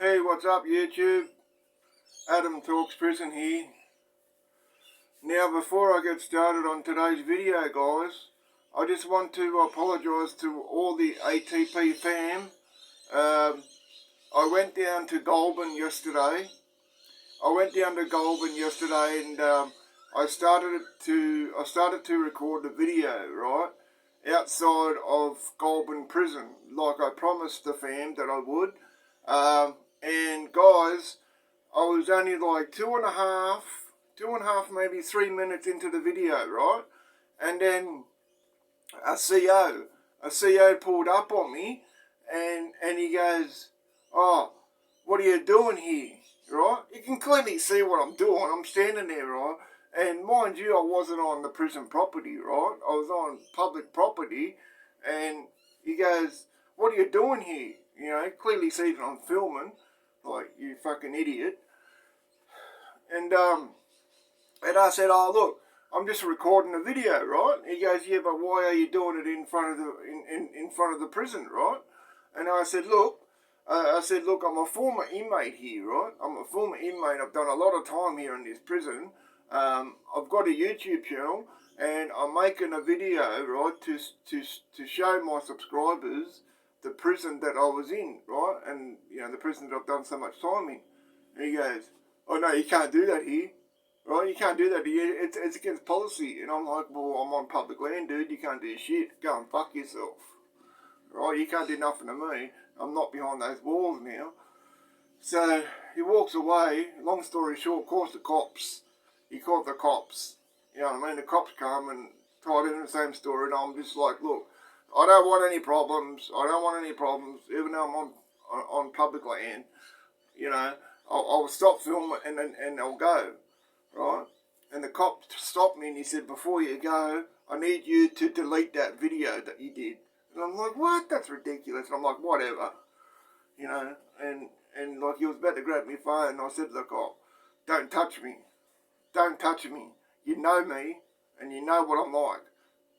Hey, what's up YouTube? Adam Talks Prison here. Now, before I get started on today's video, guys, I just want to apologise to all the ATP fam. I went down to Goulburn yesterday. And I started to record the video, right, outside of Goulburn prison, like I promised the fam that I would. And guys, I was only like two and a half, maybe 3 minutes into the video, right? And then a CO pulled up on me, and he goes, "Oh, what are you doing here?" Right? You can clearly see what I'm doing. I'm standing there, right? And mind you, I wasn't on the prison property, right? I was on public property, and he goes, "What are you doing here?" You know, clearly sees that I'm filming, like, you fucking idiot. And I said, "Oh, look, I'm just recording a video, right?" He goes, "Yeah, but why are you doing it in front of the prison, right?" And I said, "Look, I'm a former inmate here, right? I'm a former inmate. I've done a lot of time here in this prison. I've got a YouTube channel, and I'm making a video, right, to show my subscribers the prison that I was in, right, and you know the prison that I've done so much time in." And he goes, "Oh no, you can't do that here, right? You can't do that here. It's against policy." And I'm like, "Well, I'm on public land, dude. You can't do shit. Go and fuck yourself, right? You can't do nothing to me. I'm not behind those walls now." So he walks away. Long story short, calls the cops. He called the cops. You know what I mean? The cops come and tied in the same story, and I'm just like, "Look, I don't want any problems. Even though I'm on public land. You know, I'll stop filming and I'll go, right?" And the cop stopped me and he said, "Before you go, I need you to delete that video that you did." And I'm like, "What? That's ridiculous." And I'm like, "Whatever." You know, and like he was about to grab my phone, and I said to the cop, "Don't touch me. Don't touch me. You know me, and you know what I'm like.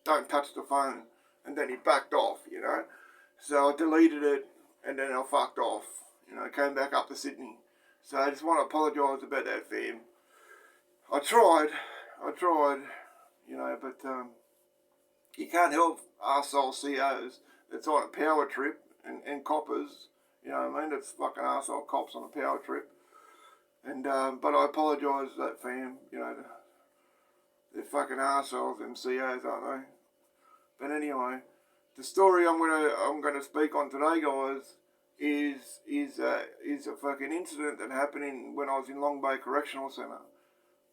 Don't touch the phone." And then he backed off, you know. So I deleted it, and then I fucked off. You know, came back up to Sydney. So I just want to apologise about that, fam. I tried, you know, but you can't help arsehole COs that's on a power trip and coppers, you know what I mean? It's fucking arsehole cops on a power trip. And but I apologise to that, fam. You know, they're fucking arseholes, them COs, aren't they? But anyway, the story I'm gonna speak on today, guys, is a fucking incident that happened when I was in Long Bay Correctional Centre.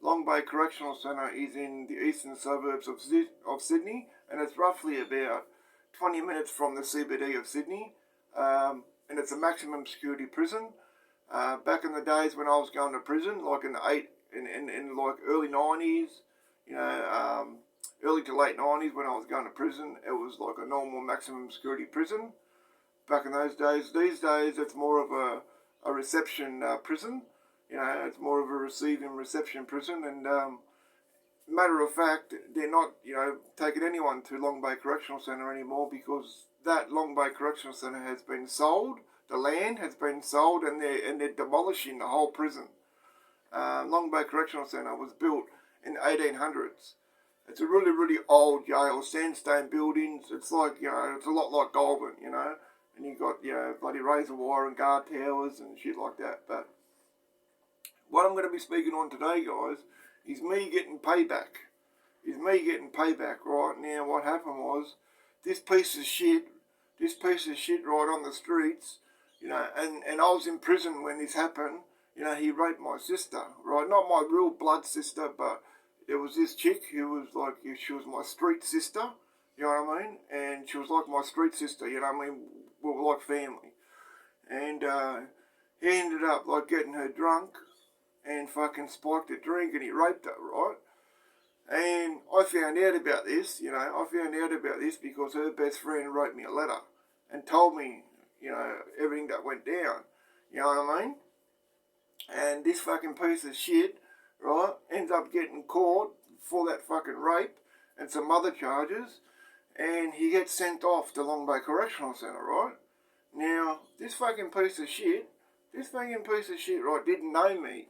Long Bay Correctional Centre is in the eastern suburbs of Sydney, and it's roughly about 20 minutes from the CBD of Sydney, and it's a maximum security prison. Back in the days when I was going to prison, like in like early 90s, you know, early to late 90s when I was going to prison, it was like a normal maximum security prison. Back in those days. These days, it's more of a reception prison. You know, it's more of a receiving reception prison. And matter of fact, they're not, you know, taking anyone to Long Bay Correctional Centre anymore because that Long Bay Correctional Centre has been sold. The land has been sold, and they're demolishing the whole prison. Long Bay Correctional Centre was built in the 1800s. It's a really, really old jail, sandstone buildings. It's like, you know, it's a lot like Goulburn, you know. And you've got, you know, bloody razor wire and guard towers and shit like that. But what I'm going to be speaking on today, guys, is me getting payback. Right now, what happened was, this piece of shit right on the streets, you know, and I was in prison when this happened. You know, he raped my sister, right? Not my real blood sister, but there was this chick who was like, she was my street sister, you know what I mean? And she was like my street sister, you know what I mean? We were like family. And he ended up like getting her drunk and fucking spiked a drink, and he raped her, right? And I found out about this, you know, because her best friend wrote me a letter and told me, you know, everything that went down, you know what I mean? And this fucking piece of shit, right, ends up getting caught for that fucking rape and some other charges, and he gets sent off to Long Bay Correctional Centre, right? Now, this fucking piece of shit, This fucking piece of shit, right, didn't know me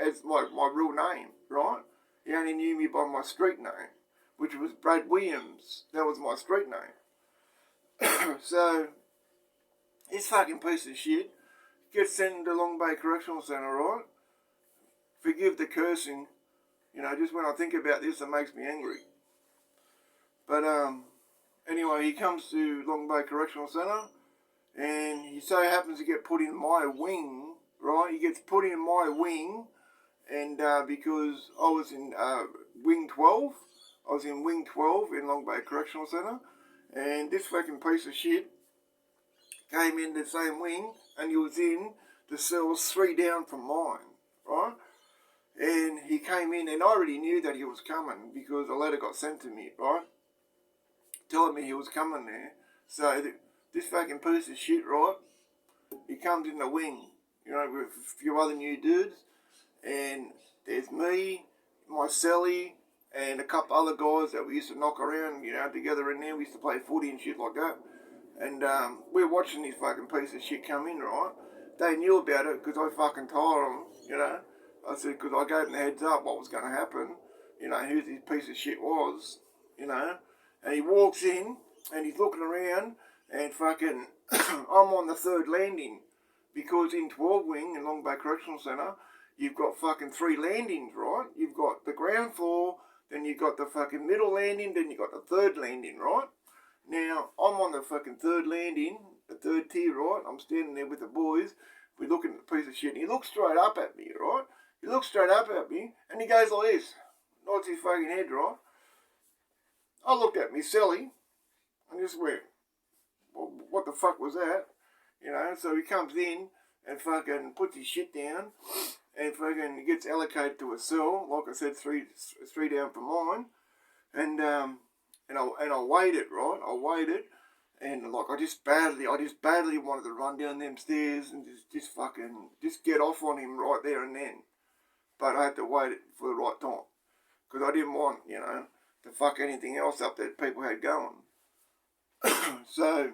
as my real name, right? He only knew me by my street name, which was Brad Williams. That was my street name. So, this fucking piece of shit gets sent to Long Bay Correctional Centre, right? Forgive the cursing, just when I think about this, it makes me angry. But, anyway, he comes to Long Bay Correctional Centre, and he so happens to get put in my wing, right? He gets put in my wing, and because I was in Wing 12, I was in Wing 12 in Long Bay Correctional Centre, and this fucking piece of shit came in the same wing, and he was in the cells 3 down from mine, right? And he came in, and I already knew that he was coming because a letter got sent to me, right? Telling me he was coming there. So this fucking piece of shit, right? He comes in the wing, with a few other new dudes, and there's me, my celly, and a couple other guys that we used to knock around, together in there. We used to play footy and shit like that. And we're watching this fucking piece of shit come in, right? They knew about it because I fucking told them, I said, because I gave them the heads up what was going to happen, who this piece of shit was, And he walks in, and he's looking around, and fucking, I'm on the 3rd landing. Because in 12 Wing, in Long Bay Correctional Centre, you've got fucking 3 landings, right? You've got the ground floor, then you've got the fucking middle landing, then you've got the 3rd landing, right? Now, I'm on the fucking 3rd landing, the 3rd tier, right? I'm standing there with the boys. We're looking at the piece of shit, and he looks straight up at me, right? He looks straight up at me, and he goes like this. Nods his fucking head, right? I looked at me silly, and just went, well, what the fuck was that? So he comes in, and fucking puts his shit down, and fucking gets allocated to a cell, like I said, three down from mine, and I waited, right? I waited, and like I just badly wanted to run down them stairs and just get off on him right there and then, but I had to wait for the right time, because I didn't want, to fuck anything else up that people had going. So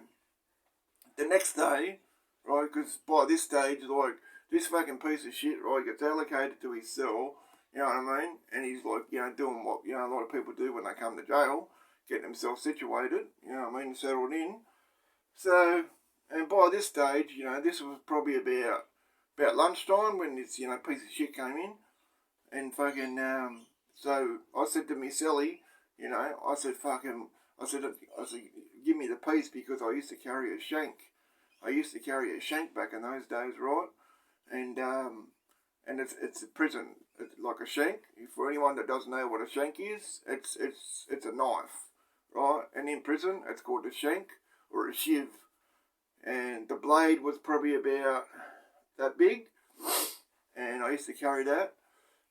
the next day, right, because by this stage, like, this fucking piece of shit, right, gets allocated to his cell, you know what I mean? And he's like, doing what, a lot of people do when they come to jail, getting themselves situated, you know what I mean, settled in. So, and by this stage, this was probably about lunchtime when this, piece of shit came in. And fucking, so I said to me Sally, I said, give me the piece, because I used to carry a shank. I used to carry a shank back in those days, right? And it's a prison. It's like a shank. For anyone that doesn't know what a shank is, it's a knife, right? And in prison, it's called a shank or a shiv. And the blade was probably about that big, and I used to carry that,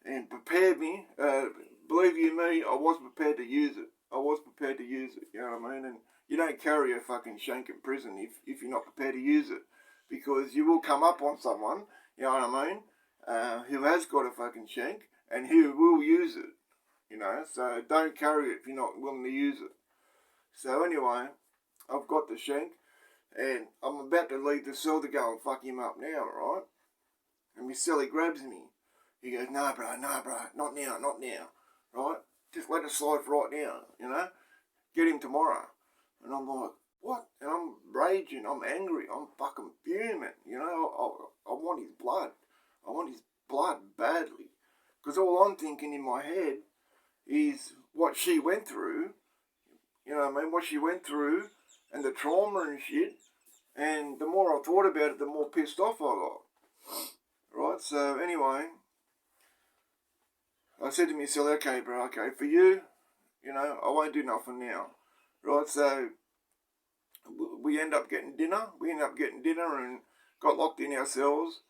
and prepared me. Believe you me, I was prepared to use it. You know what I mean? And you don't carry a fucking shank in prison if you're not prepared to use it, because you will come up on someone, you know what I mean, who has got a fucking shank and who will use it, so don't carry it if you're not willing to use it. So anyway, I've got the shank, and I'm about to leave the cell to go and fuck him up now, right? And my celly grabs me. He goes, no, bro, not now, right? Just let it slide for right now, Get him tomorrow. And I'm like, what? And I'm raging, I'm angry, I'm fucking fuming, I want his blood. I want his blood badly. Because all I'm thinking in my head is what she went through, what she went through, and the trauma and shit. And the more I thought about it, the more pissed off I got. Right, so anyway, I said to myself, okay, bro, okay, for you, I won't do nothing now. Right, so we end up getting dinner. And got locked in our cells.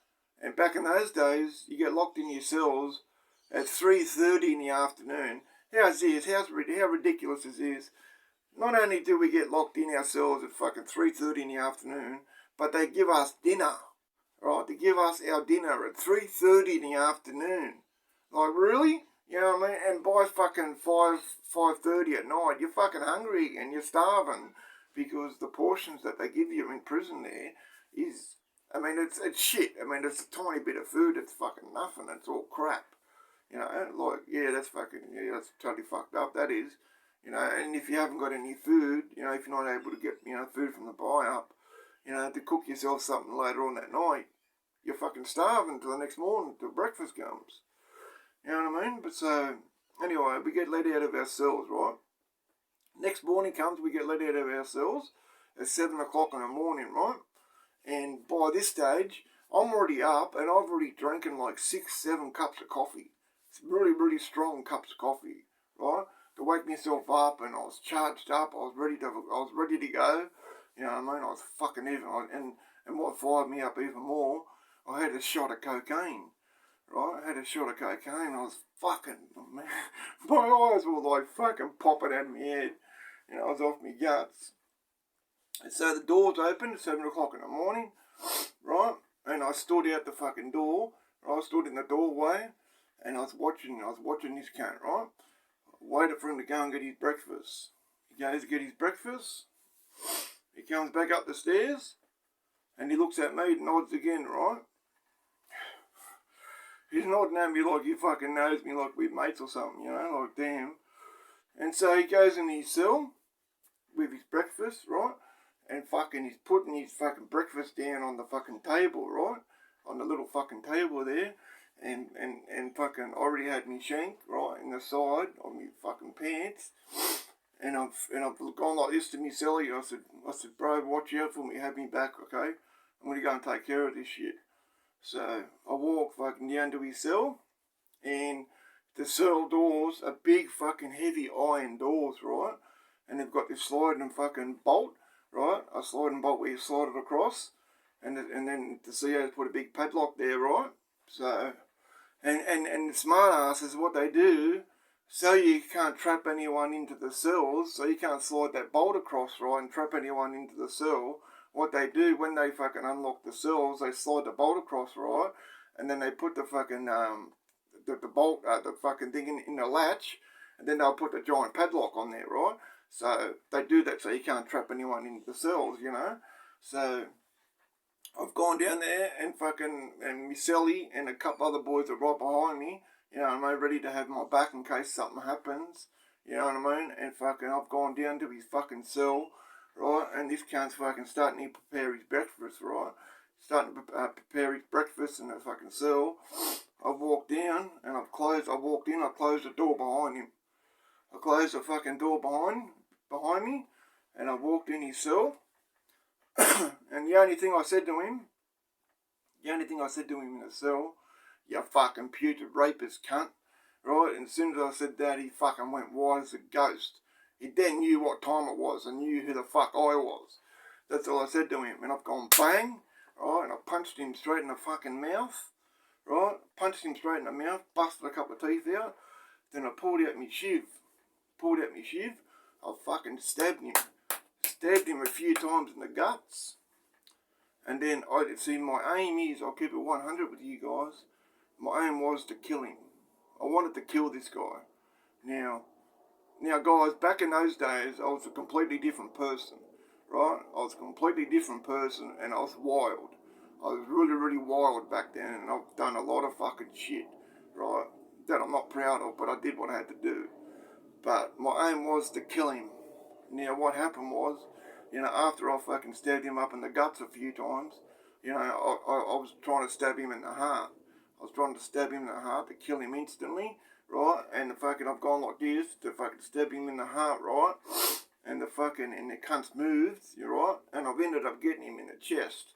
And back in those days, you get locked in your cells at 3:30 in the afternoon. How's this? How ridiculous is this? Not only do we get locked in our cells at fucking 3:30 in the afternoon, but they give us dinner. Right? They give us our dinner at 3:30 in the afternoon. Like, really? You know what I mean? And by fucking 5:30 at night, you're fucking hungry and you're starving, because the portions that they give you in prison there is I mean, it's shit. I mean, it's a tiny bit of food. It's fucking nothing. It's all crap. You know, like, yeah, that's totally fucked up, that is. You know, and if you haven't got any food, you know, if you're not able to get, you know, food from the buy-up, you know, to cook yourself something later on that night, you're fucking starving until the next morning, till breakfast comes. You know what I mean? But so, anyway, we get let out of our cells, right? Next morning comes, we get let out of our cells at 7 o'clock in the morning, right? And by this stage, I'm already up and I've already drinking like 6, 7 cups of coffee. It's really, really strong cups of coffee, right? To wake myself up, and I was charged up. I was ready to go. You know what I mean? I was fucking and what fired me up even more, I had a shot of cocaine, right? I had a shot of cocaine. I was fucking, man, my eyes were like fucking popping out of my head. You know, I was off my guts. And so the doors opened at 7 o'clock in the morning, right? And I stood out the fucking door. I stood in the doorway, and I was watching this cunt, right? Waited for him to go and get his breakfast. He goes to get his breakfast. He comes back up the stairs, and he looks at me and nods again, right? He's nodding at me like he fucking knows me, like we're mates or something, you know, like damn. And so he goes in his cell with his breakfast, right? And fucking he's putting his fucking breakfast down on the fucking table, right? On the little fucking table there. And fucking already had me shank, right, in the side of my fucking pants. And I've gone like this to me celly. I said, bro, watch out for me, have me back, okay? I'm gonna go and take care of this shit. So I walk fucking down to his cell, and the cell doors are big fucking heavy iron doors, right? And they've got this sliding fucking bolt, right? A sliding bolt where you slide it across, and then the CO's put a big padlock there, right? So, and the smart asses, what they do, so you can't trap anyone into the cells, so you can't slide that bolt across, right, and trap anyone into the cell. What they do, when they fucking unlock the cells, they slide the bolt across, right, and then they put the fucking, the bolt, the fucking thing in the latch, and then they'll put the giant padlock on there, right? So they do that so you can't trap anyone into the cells, you know? So I've gone down there and Miss Sally and a couple other boys are right behind me, you know what I mean, ready to have my back in case something happens, you know what I mean? And I've gone down to his fucking cell, right? And this cunt's fucking starting to prepare his breakfast, right? Starting to prepare his breakfast in the fucking cell. I've walked down and I closed the door behind him. I closed the fucking door behind me, and I walked in his cell. And the only thing I said to him in the cell, you fucking putrid rapist cunt, right? And as soon as I said that, he fucking went white as a ghost. He then knew what time it was and knew who the fuck I was. That's all I said to him. And I've gone bang, right? And I punched him straight in the fucking mouth, right? Punched him straight in the mouth, busted a couple of teeth out. Then I pulled out my shiv. I fucking stabbed him a few times in the guts. And then my aim is, I'll keep it 100 with you guys, my aim was to kill him. I wanted to kill this guy. Now guys, back in those days, I was a completely different person, right? I was a completely different person, and I was wild. I was really, really wild back then, and I've done a lot of fucking shit, right? That I'm not proud of, but I did what I had to do. But my aim was to kill him. Now, what happened was, you know, after I fucking stabbed him up in the guts a few times, you know, I was trying to stab him in the heart. I was trying to stab him in the heart to kill him instantly, right? And I've gone like this to fucking stab him in the heart, right? And the cunt's moved, you're right? And I've ended up getting him in the chest.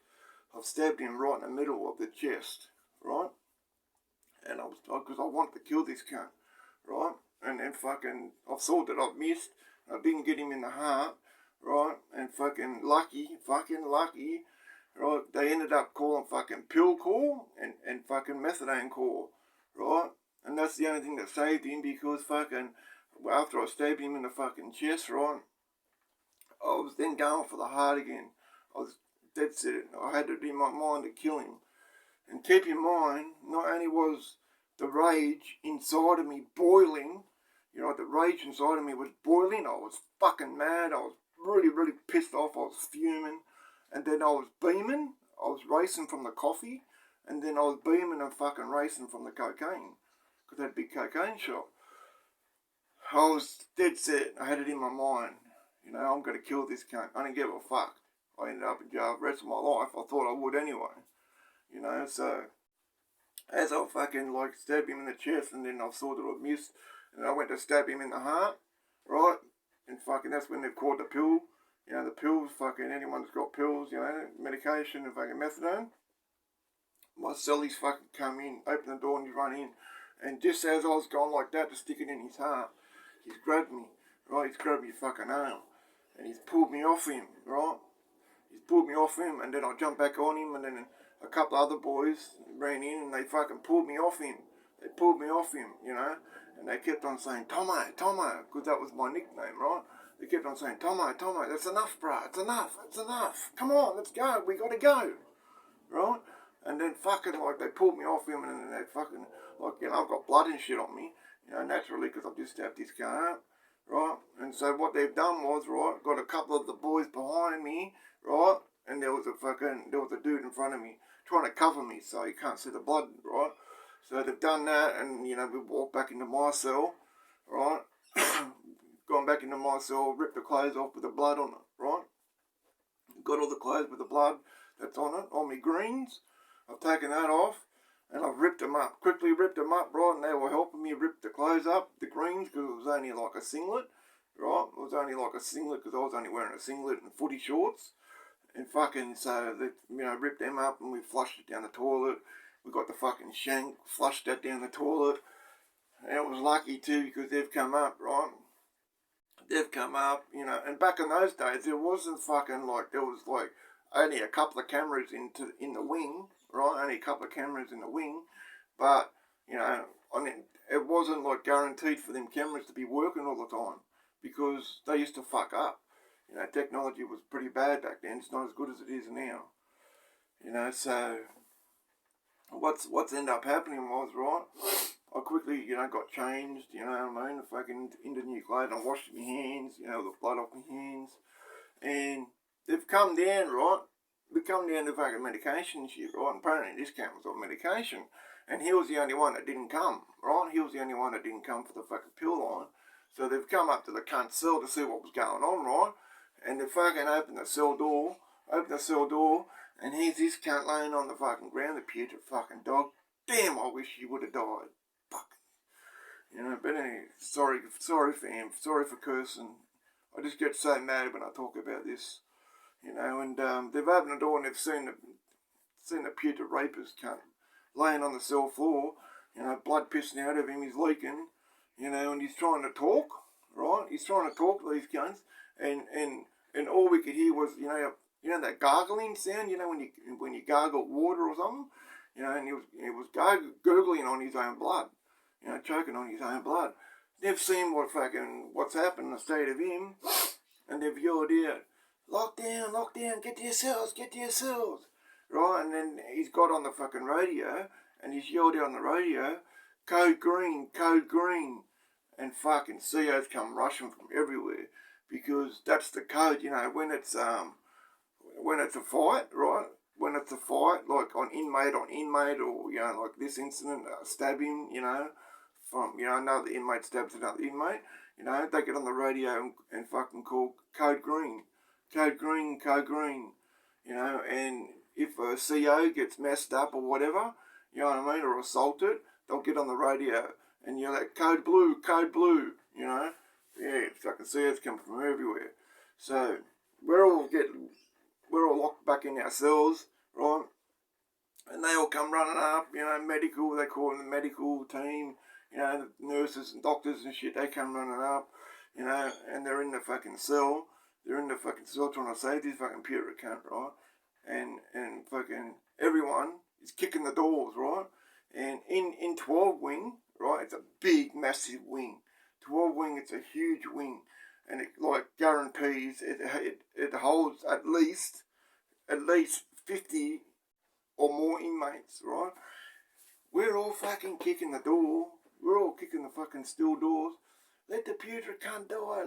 I've stabbed him right in the middle of the chest, right? And because I wanted to kill this cunt, right? And I thought that I've missed. I didn't get him in the heart, right? And lucky, right? They ended up calling fucking pill call and fucking methadone call, right? And that's the only thing that saved him, because after I stabbed him in the fucking chest, right? I was then going for the heart again. That's it. I had it in my mind to kill him. And keep in mind, not only was the rage inside of me boiling, you know, the rage inside of me was boiling. I was fucking mad. I was really, really pissed off. I was fuming. And then I was beaming. I was racing from the coffee, and then I was beaming and fucking racing from the cocaine, because I had a big cocaine shop. I was dead set. I had it in my mind. You know, I'm going to kill this cunt. I didn't give a fuck. I ended up in jail the rest of my life. I thought I would anyway. You know, so as I fucking like stabbed him in the chest, and then I saw that I missed, and I went to stab him in the heart, right? And fucking that's when they've caught the pill. You know, the pills, fucking anyone that's got pills, you know, medication and fucking methadone. My cellies fucking come in, open the door and he's run in. And just as I was going like that to stick it in his heart, he's grabbed me, right? He's grabbed me fucking arm. And he's pulled me off him, right? He's pulled me off him, and then I jumped back on him, and then a couple of other boys ran in and they fucking pulled me off him. They pulled me off him, you know? And they kept on saying, Tomo, Tomo, because that was my nickname, right? They kept on saying, Tomo, Tomo, that's enough, bruh, it's enough, it's enough. Come on, let's go, we gotta go, right? And then fucking, like, they pulled me off him, and then they fucking, like, you know, I've got blood and shit on me, you know, naturally, because I've just stabbed this guy up, right? And so what they've done was, right, got a couple of the boys behind me, right? And there was a dude in front of me trying to cover me so you can't see the blood, right? So they've done that, and, you know, we walked back into my cell, right? Gone back into my cell, ripped the clothes off with the blood on it, right? Got all the clothes with the blood that's on it, on me greens. I've taken that off, and I've ripped them up, quickly ripped them up, right? And they were helping me rip the clothes up, the greens, because it was only like a singlet, right? It was only like a singlet, because I was only wearing a singlet and footy shorts. And fucking, so they, you know, ripped them up, and we flushed it down the toilet. We got the fucking shank, flushed that down the toilet. And it was lucky too, because they've come up, right? They've come up, you know, and back in those days, there wasn't fucking like, there was like only a couple of cameras in the wing, right? Only a couple of cameras in the wing. But, you know, I mean, it wasn't like guaranteed for them cameras to be working all the time, because they used to fuck up. You know, technology was pretty bad back then. It's not as good as it is now. You know, so what's ended up happening was, right, I quickly, you know, got changed, you know what I mean, fucking into new clothes. I washed my hands, you know, the blood off my hands. And they've come down, right? They've come down to fucking medication and shit, right? And apparently this cunt was on medication. And he was the only one that didn't come, right? He was the only one that didn't come for the fucking pill line. So they've come up to the cunt's cell to see what was going on, right? And they fucking opened the cell door, and here's this cunt laying on the fucking ground, the putrid fucking dog. Damn, I wish he would have died. Fucking. You know, but anyway, sorry fam, sorry for cursing. I just get so mad when I talk about this. You know, and they've opened the door and they've seen the putrid rapist cunt laying on the cell floor, you know, blood pissing out of him, he's leaking, you know, and he's trying to talk, right? He's trying to talk to these cunts, and all we could hear was, you know that gargling sound, you know, when you gargle water or something, you know, and he was gurgling on his own blood, you know, choking on his own blood. They've seen what's happened in the state of him, and they've yelled out, lock down, get to your cells, right? And then he's got on the fucking radio, and he's yelled out on the radio, code green, and fucking COs come rushing from everywhere, because that's the code, you know, when it's a fight, right? When it's a fight, like on inmate, or, you know, like this incident, stabbing, you know, from, you know, another inmate stabs another inmate, you know, they get on the radio and fucking call code green, you know, and if a CO gets messed up or whatever, you know what I mean, or assaulted, they'll get on the radio and yell at code blue, you know. Yeah, fucking COs come from everywhere. So we're all locked back in our cells, right? And they all come running up, you know, medical, they call them the medical team, you know, the nurses and doctors and shit, they come running up, you know, and they're in the fucking cell. They're in the fucking cell trying to save this fucking putrid cunt, right? And fucking everyone is kicking the doors, right? And in 12 wing, right, it's a big, massive wing. 12 wing, it's a huge wing. And it, like, guarantees it holds at least 50 or more inmates, right? We're all fucking kicking the door. We're all kicking the fucking steel doors. Let the putrid cunt die.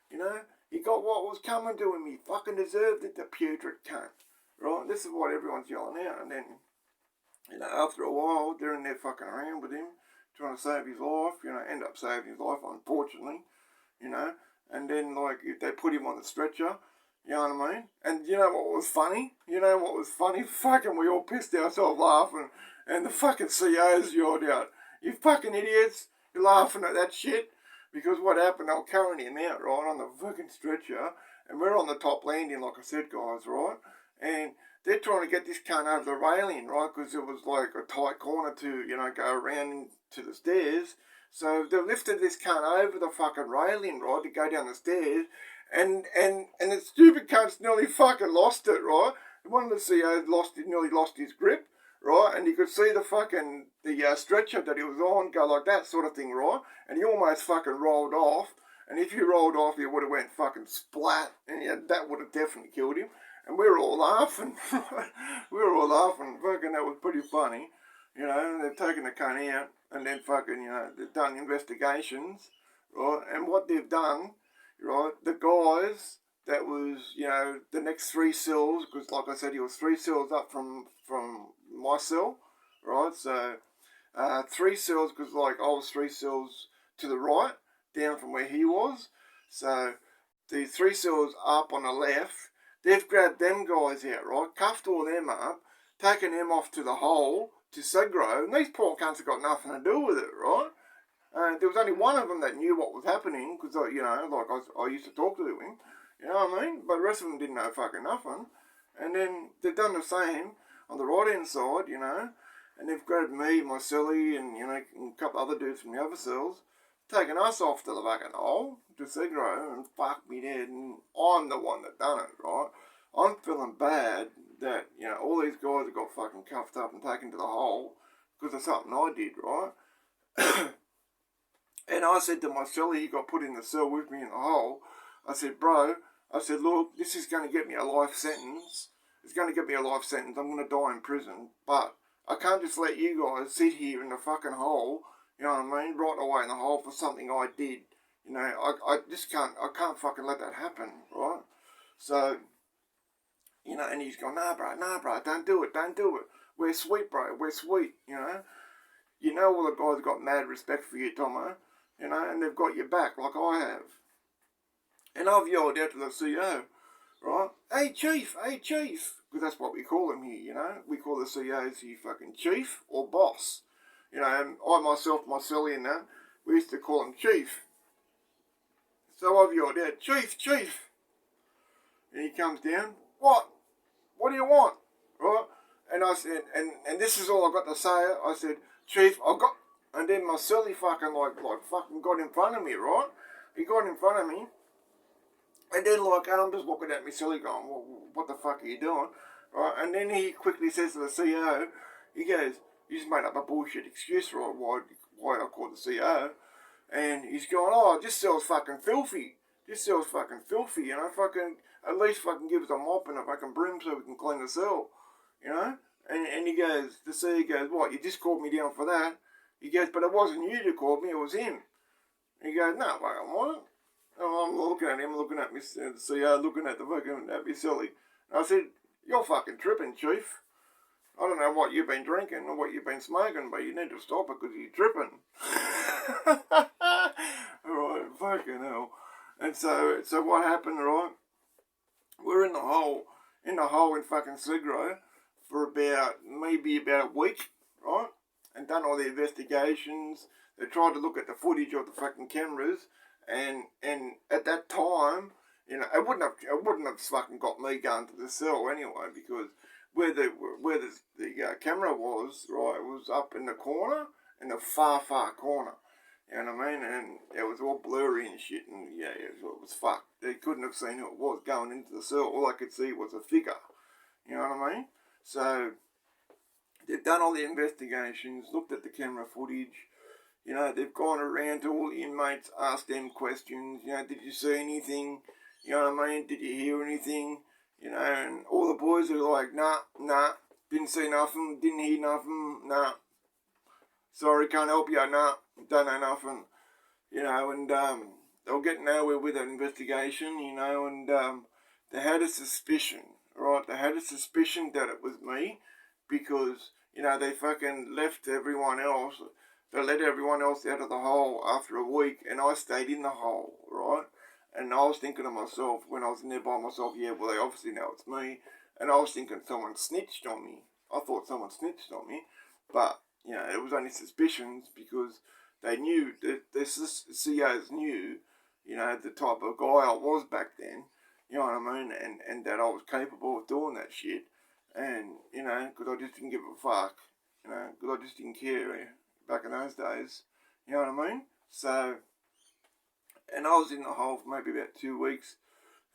You know, he got what was coming to him. He fucking deserved it, the putrid cunt. right? This is what everyone's yelling out. And then, after a while, they're in there fucking around with him, trying to save his life, end up saving his life, unfortunately, and then, they put him on the stretcher, you know what I mean? And you know what was funny? Fucking we all pissed ourselves laughing, and the fucking COs yelled out, "You fucking idiots, you're laughing at that shit." Because what happened, they were carrying him out, right, on the fucking stretcher, and we're on the top landing, like I said, guys, right? And they're trying to get this cunt over the railing, right, because it was like a tight corner to, go around to the stairs. So they've lifted this cunt over the fucking railing, right, to go down the stairs, and the stupid cunt's nearly fucking lost it, right? One of the COs nearly lost his grip, right, and you could see the stretcher that he was on go like that sort of thing, right, and he almost fucking rolled off, and if he rolled off, he would have went fucking splat, and that would have definitely killed him, and we were all laughing, fucking that was pretty funny, they've taken the cunt out, and then fucking, they've done investigations, right, and what they've done, right, the guys that was, the next 3 cells, because like I said, he was 3 cells up from my cell, right, so 3 cells, because I was 3 cells to the right, down from where he was, so the 3 cells up on the left, they've grabbed them guys out, right, cuffed all them up, taken them off to the hole, to Segregation, and these poor cunts have got nothing to do with it, right? There was only one of them that knew what was happening, because, I used to talk to him, you know what I mean? But the rest of them didn't know fucking nothing. And then they've done the same on the right-hand side, and they've grabbed me, my celly, and, and a couple other dudes from the other cells, taken us off to the fucking hole, to Segregation, and fuck me dead, and I'm the one that done it, right? I'm feeling bad that, all these guys have got fucking cuffed up and taken to the hole because of something I did, right? And I said to my celly, he got put in the cell with me in the hole, I said, bro, look, this is going to get me a life sentence. It's going to get me a life sentence. I'm going to die in prison. But I can't just let you guys sit here in the fucking hole, you know what I mean, right away in the hole for something I did. I can't fucking let that happen, right? So, and he's going, nah, bro, don't do it. We're sweet, bro, we're sweet, all the guys have got mad respect for you, Tomo, and they've got your back like I have. And I've yelled out to the CO, right, hey chief, because that's what we call him here, we call the COs here fucking chief or boss, and I myself, my celly and that, we used to call him chief. So I've yelled out, chief, and he comes down, what do you want, right? And I said, and this is all I got to say, I said, chief, and then my celly fucking fucking got in front of me, right? He got in front of me, and then I'm just looking at me silly going, well, what the fuck are you doing, right? And then he quickly says to the CO, he goes, you just made up a bullshit excuse, right, why I called the CO, and he's going, oh, this cell's fucking filthy, fucking, at least fucking give us a mop and a fucking broom so we can clean the cell, and he goes, the CEO goes, what, you just called me down for that? He goes, but it wasn't you that called me, it was him. And he goes, no, fucking what? I'm looking at him, looking at me, the CEO, looking at the fucking, at me silly. And I said, you're fucking tripping, chief. I don't know what you've been drinking or what you've been smoking, but you need to stop it because you're tripping. Right, fucking hell. And so what happened, right? We're in the hole in fucking Segregation for maybe about a week, right? And done all the investigations. They tried to look at the footage of the fucking cameras, and at that time, it wouldn't have fucking got me going to the cell anyway, because where the camera was, right, it was up in the corner, in the far corner. You know what I mean? And it was all blurry and shit, and it was fucked. They couldn't have seen who it was going into the cell. All I could see was a figure. You know what I mean? So they've done all the investigations, looked at the camera footage. They've gone around to all the inmates, asked them questions. Did you see anything? You know what I mean? Did you hear anything? And all the boys are like, nah, didn't see nothing, didn't hear nothing, nah. Sorry, can't help you, nah, don't know nothing. And they were getting nowhere with that investigation, and they had a suspicion, right? They had a suspicion that it was me because, you know, they fucking left everyone else. They let everyone else out of the hole after a week, and I stayed in the hole, right? And I was thinking to myself, when I was in there by myself, yeah, well, they obviously know it's me. And I was thinking someone snitched on me. I thought someone snitched on me. But, you know, it was only suspicions because they knew, the COs knew, you know, the type of guy I was back then. You know what I mean? And that I was capable of doing that shit. And, you know, because I just didn't give a fuck. You know, because I just didn't care back in those days. You know what I mean? So, and I was in the hole for maybe about 2 weeks.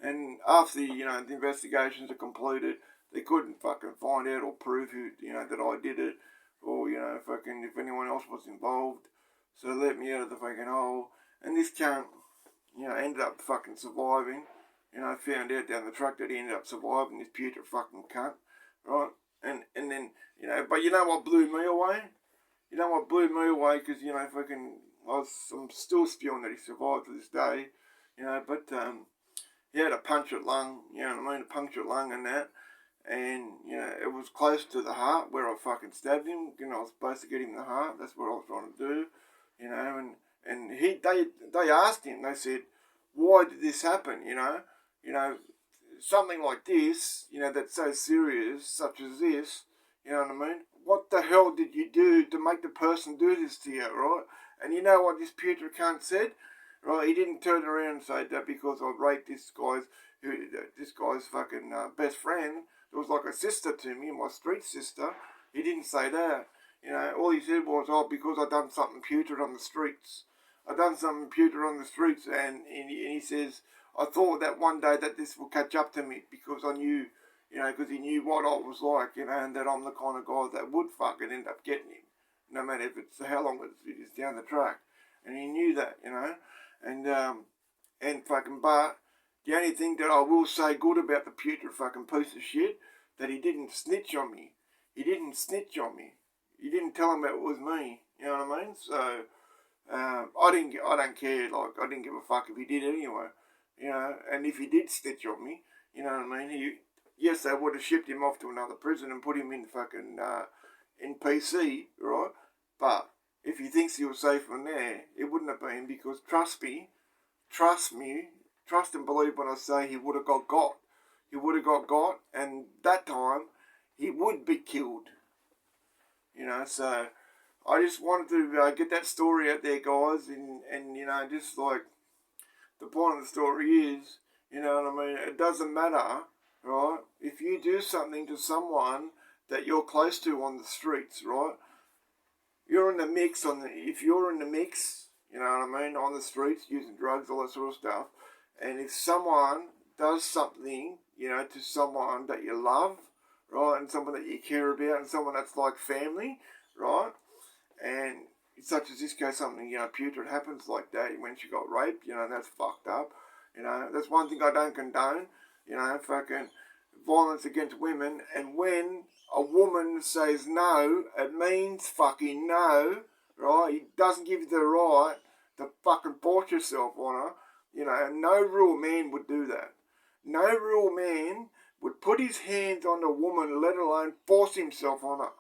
And after, you know, the investigations are completed, they couldn't fucking find out or prove who, you know, that I did it. Or, you know, fucking if anyone else was involved. So they let me out of the fucking hole. And this cunt, you know, ended up fucking surviving. You know, I found out down the track that he ended up surviving, this putrid fucking cunt, right? And then, you know, but you know what blew me away? You know what blew me away? Because, you know, fucking, I'm still spewing that he survived to this day, you know, but he had a punctured lung, you know what I mean, a punctured lung and that. And, you know, it was close to the heart where I fucking stabbed him. You know, I was supposed to get him in the heart. That's what I was trying to do, you know. And they asked him, they said, why did this happen, you know? You know, something like this, you know, that's so serious, such as this, you know what I mean? What the hell did you do to make the person do this to you, right? And you know what this putrid cunt said? Right, he didn't turn around and say that because I raped this guy's fucking best friend. It was like a sister to me, my street sister. He didn't say that. You know, all he said was, oh, because I done something putrid on the streets. I done something putrid on the streets, and he says, I thought that one day that this will catch up to me because I knew, you know, because he knew what I was like, you know, and that I'm the kind of guy that would fucking end up getting him, no matter if it's how long it is down the track. And he knew that, you know. And fucking, but the only thing that I will say good about the putrid fucking piece of shit, that he didn't snitch on me. He didn't snitch on me. He didn't tell him that it was me. You know what I mean? So, I don't care, like, I didn't give a fuck if he did anyway. You know, and if he did snitch on me, you know what I mean? Yes, they would have shipped him off to another prison and put him in fucking, in PC, right? But if he thinks he was safe from there, it wouldn't have been because trust me, trust and believe when I say he would have got. He would have got, and that time he would be killed. You know, so I just wanted to get that story out there, guys, and you know, just like the point of the story is, you know what I mean. It doesn't matter, right? If you do something to someone that you're close to on the streets, right? You're in the mix if you're in the mix, you know what I mean, on the streets, using drugs, all that sort of stuff, and if someone does something, you know, to someone that you love, right, and someone that you care about, and someone that's like family, right, and such as this case, something, you know, putrid happens like that when she got raped, you know, that's fucked up, you know, that's one thing I don't condone, you know, fucking violence against women, and when a woman says no, it means fucking no, right? It doesn't give you the right to fucking force yourself on her. You know, no real man would do that. No real man would put his hands on a woman, let alone force himself on her,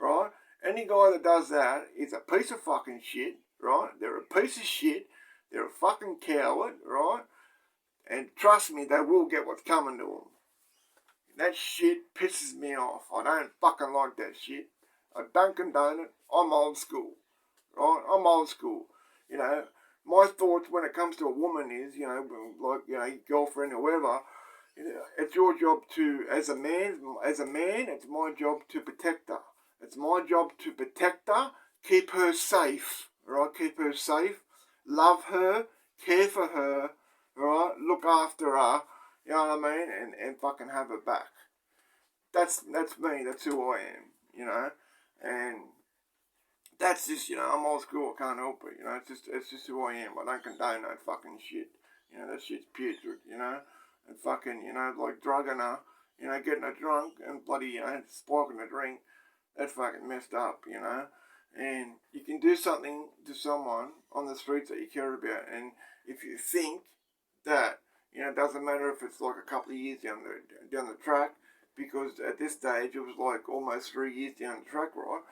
right? Any guy that does that is a piece of fucking shit, right? They're a piece of shit. They're a fucking coward, right? And trust me, they will get what's coming to them. That shit pisses me off. I don't fucking like that shit. I don't condone it. I'm old school. Right? I'm old school. You know, my thoughts when it comes to a woman is, you know, like, you know, girlfriend or whatever, you know, it's your job to, as a man, it's my job to protect her. It's my job to protect her, keep her safe, right? Keep her safe, love her, care for her, right? Look after her, you know what I mean? And fucking have her back. That's me, that's who I am, you know? And that's just, you know, I'm old school, I can't help it, you know, it's just who I am. I don't condone that fucking shit. You know, that shit's putrid, you know? And fucking, you know, like drugging her, you know, getting her drunk and bloody, you know, spiking a drink. That's fucking messed up, you know? And you can do something to someone on the streets that you care about, and if you think that, you know, it doesn't matter if it's like a couple of years down the track, because at this stage it was like almost 3 years down the track, right?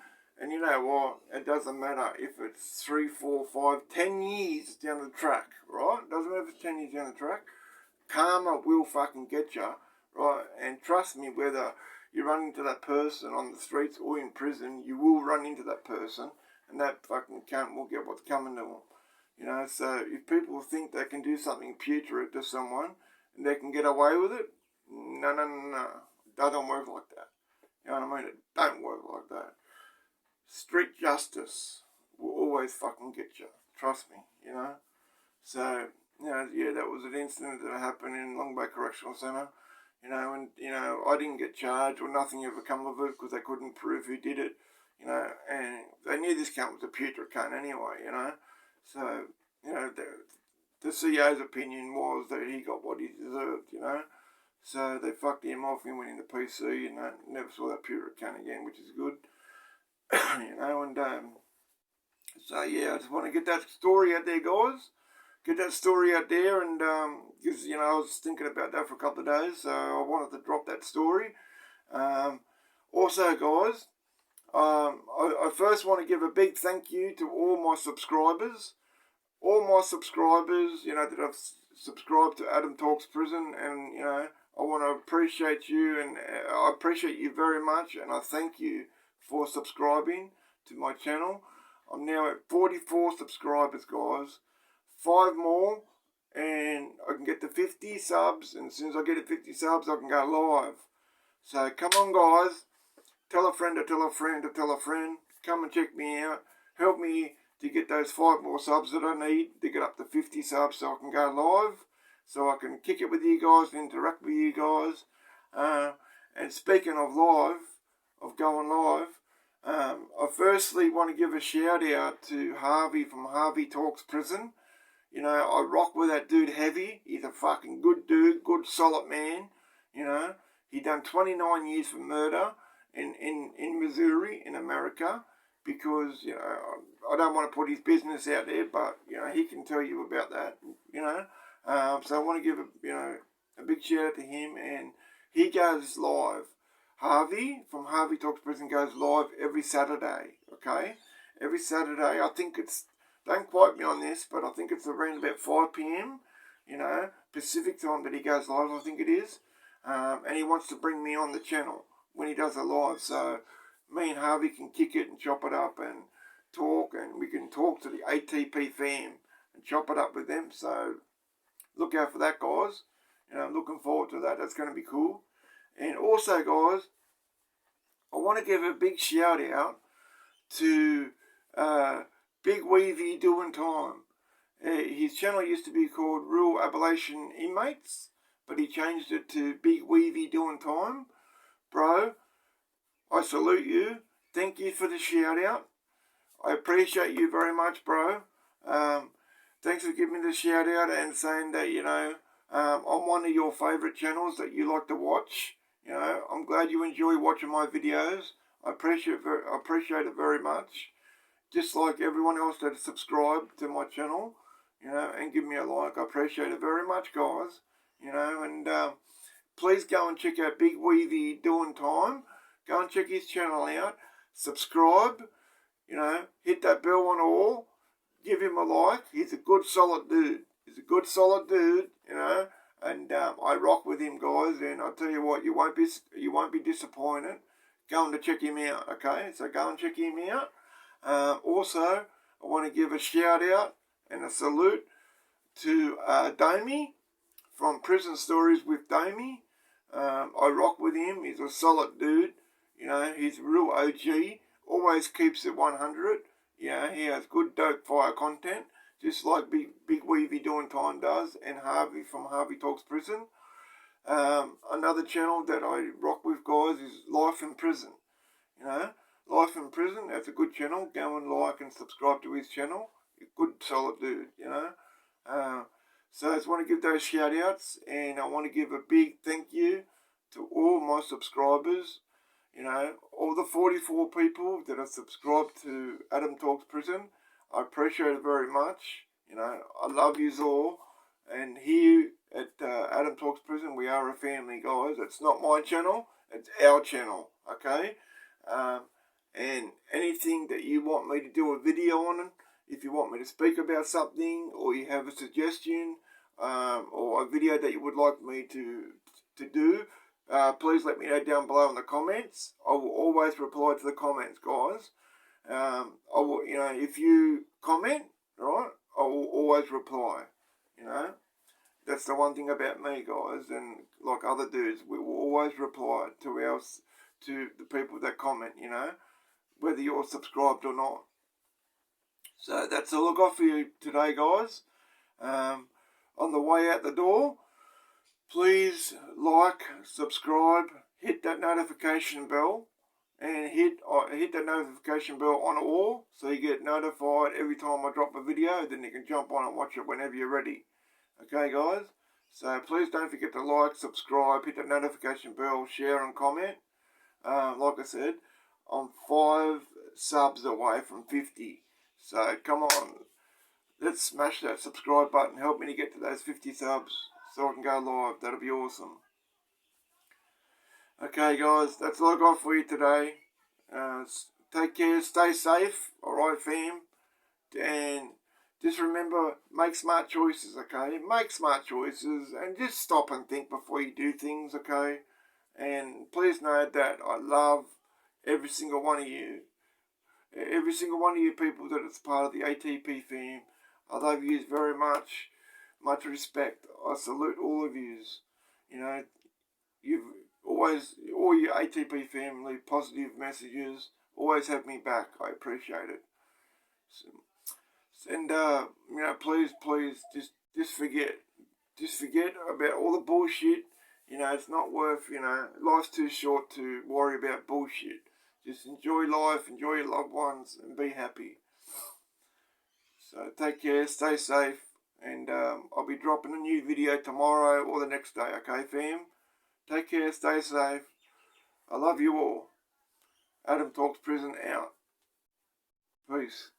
And you know what? It doesn't matter if it's 3, 4, 5, 10 years down the track, right? It doesn't matter if it's 10 years down the track. Karma will fucking get you, right? And trust me, whether you run into that person on the streets or in prison, you will run into that person, and that fucking cunt will get what's coming to them. You know, so if people think they can do something putrid to someone and they can get away with it, no. It doesn't work like that. You know what I mean? It don't work like that. Street justice will always fucking get you. Trust me, you know. So, you know, yeah, that was an incident that happened in Long Bay Correctional Centre. You know, and, you know, I didn't get charged or nothing ever come of it because they couldn't prove who did it. You know, and they knew this cunt was a putrid cunt anyway, you know. So, you know, the CO's opinion was that he got what he deserved, you know. So they fucked him off and went into PC and never saw that putrid cunt again, which is good. You know, and so yeah, I just want to get that story out there, guys. Get that story out there, and because you know I was thinking about that for a couple of days, so I wanted to drop that story. Also, guys, I first want to give a big thank you to all my subscribers. All my subscribers, you know, that have subscribed to Adam Talks Prison, and you know, I want to appreciate you, and I appreciate you very much, and I thank you for subscribing to my channel. I'm now at 44 subscribers, guys. 5 more, and I can get to 50 subs, and as soon as I get to 50 subs, I can go live. So come on, guys. Tell a friend to tell a friend to tell a friend. Come and check me out. Help me to get those 5 more subs that I need to get up to 50 subs so I can go live, so I can kick it with you guys and interact with you guys. And speaking of live, of going live, I firstly want to give a shout out to Harvey from Harvey Talks Prison. You know, I rock with that dude heavy. He's a fucking good dude, good solid man. You know, he done 29 years for murder in Missouri, in America, because, you know, I don't want to put his business out there, but, you know, he can tell you about that, you know. So I want to give, a big shout out to him, and he goes live. Harvey from Harvey Talks Prison goes live every Saturday, okay? Every Saturday. I think it's, don't quote me on this, but I think it's around about 5 p.m, you know, Pacific time that he goes live, I think it is. And he wants to bring me on the channel when he does a live. So me and Harvey can kick it and chop it up and talk, and we can talk to the ATP fam and chop it up with them. So look out for that, guys. You know, I'm looking forward to that. That's going to be cool. And also, guys, I want to give a big shout out to Big Weavy Doing Time. His channel used to be called Rural Appalachian Inmates, but he changed it to Big Weavy Doing Time. Bro, I salute you. Thank you for the shout out. I appreciate you very much, bro. Thanks for giving me the shout out and saying that, you know, I'm one of your favourite channels that you like to watch. You know, I'm glad you enjoy watching my videos. I appreciate it very much. Just like everyone else that subscribed to my channel, you know, and give me a like. I appreciate it very much, guys. You know, and please go and check out Big Weavy Doing Time. Go and check his channel out. Subscribe. You know, hit that bell on all. Give him a like. He's a good, solid dude. You know, and I rock with him, guys. And I'll tell you what, you won't be disappointed going to check him out. Okay, so go and check him out. Also, I want to give a shout out and a salute to Damie from Prison Stories with Damie. I rock with him. He's a solid dude. You know, he's a real OG. Always keeps it 100. You know, he has good dope fire content, just like Big Weavy Doing Time does, and Harvey from Harvey Talks Prison. Another channel that I rock with, guys, is Life in Prison. You know, Life in Prison, that's a good channel. Go and like and subscribe to his channel. A good, solid dude, you know. So I just want to give those shout outs, and I want to give a big thank you to all my subscribers. You know, all the 44 people that have subscribed to Adam Talks Prison. I appreciate it very much. You know, I love yous all. And here at Adam Talks Prison, we are a family, guys. It's not my channel. It's our channel, okay? And anything that you want me to do a video on, if you want me to speak about something, or you have a suggestion, or a video that you would like me to do, please let me know down below in the comments. I will always reply to the comments, guys. I will, if you comment, right, I will always reply. That's the one thing about me, guys, and like other dudes, we will always reply to the people that comment, whether you're subscribed or not. So that's all I got for you today, guys. On the way out the door, please like, subscribe, hit that notification bell, and hit that notification bell on all, so you get notified every time I drop a video. Then you can jump on and watch it whenever you're ready. Okay, guys? So please don't forget to like, subscribe, hit that notification bell, share and comment. Like I said, I'm 5 subs away from 50. So come on, let's smash that subscribe button. Help me to get to those 50 subs so I can go live. That'll be awesome. Okay, guys, that's all I got for you today. Take care, stay safe, alright, fam? And just remember, make smart choices, okay? Make smart choices and just stop and think before you do things, okay? And please know that I love every single one of you. Every single one of you people that is part of the ATP fam. I love you very much. Much respect. I salute all of yous. You've always, all your ATP family, positive messages, always have me back. I appreciate it. And please, just forget about all the bullshit. It's not worth. Life's too short to worry about bullshit. Just enjoy life, enjoy your loved ones, and be happy. So take care, stay safe, and I'll be dropping a new video tomorrow or the next day. Okay, fam? Take care, stay safe. I love you all. Adam Talks Prison out. Peace.